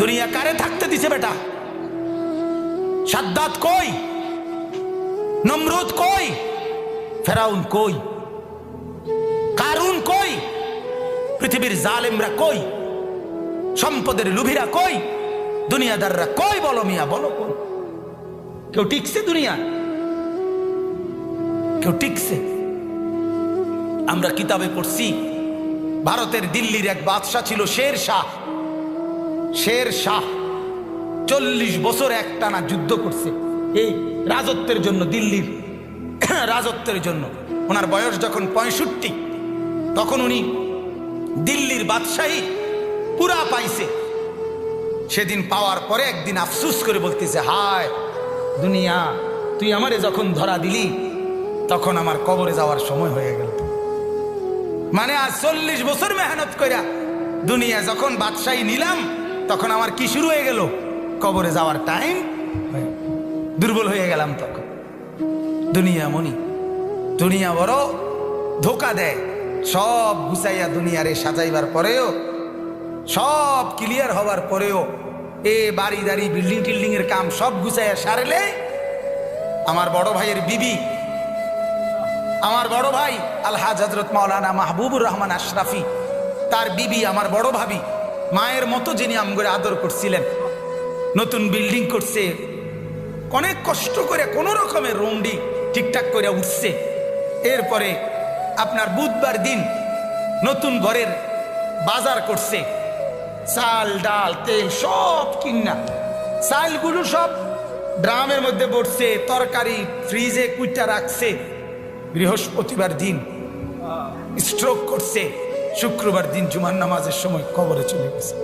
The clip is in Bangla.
দুনিয়া কারে থাকতে দিছে বেটা? সাদ্দাত কই? নমরুদ কই? ফেরাউন কই? কারুন কই? পৃথিবীর জালেমরা কই? সম্পদের লুভিরা কই? দুনিয়াদাররা কই? বলো মিয়া, বলো কই? কেউ টিকছে দুনিয়া? কেউ টিকছে? আমরা কিতাবে পড়ছি ভারতের দিল্লির এক বাদশা ছিল শের শাহ। শের শাহ 40 বছর একটানা যুদ্ধ করছে এই রাজত্বের জন্য, দিল্লির রাজত্বের জন্য। ওনার বয়স যখন 65, তখন উনি দিল্লির বাদশাহী পুরা পাইছে। সেদিন পাওয়ার পরে একদিন আফসুস করে বলতেছে, হায় দুনিয়া, তুই আমারে যখন ধরা দিলি তখন আমার কবরে যাওয়ার সময় হয়ে গেল। মানে আজ 40 বছর মেহনত কইরা দুনিয়া যখন বাদশাহী নিলাম, তখন আমার কি শুরু হয়ে গেল? কবরে যাওয়ার টাইম। দুর্বল হয়ে গেলাম তখন। দুনিয়া মনি, দুনিয়া বড় ধোকা দেয়। সব গুছাইয়া দুনিয়ারে সাজাইবার পরেও, সব ক্লিয়ার হবার পরেও, বাড়ি দাড়ি বিল্ডিং টিল্ডিং এর কাম সব গুছাইয়া সারলে আমার বড় ভাইয়ের বিবি, আমার বড় ভাই আলহাজ হযরত মাওলানা মাহবুবুর রহমান আশরাফি, তার বিবি আমার বড় ভাবি, মায়ের মতো যিনি আমগরে আদর করছিলেন, নতুন বিল্ডিং করছে, অনেক কষ্ট করে কোন রকমের রুমডি ঠিকঠাক করে উঠছে। এরপরে আপনার বুধবার দিন নতুন ঘরের বাজার করছে, চাল ডাল তেল সব কিনা, চালগুলো সব ড্রামের মধ্যে পড়ছে, তরকারি ফ্রিজে কুইটা রাখছে। বৃহস্পতিবার দিন স্ট্রোক করছে, শুক্রবার দিন জুমার নামাজের সময় কবরে চলে গেছে।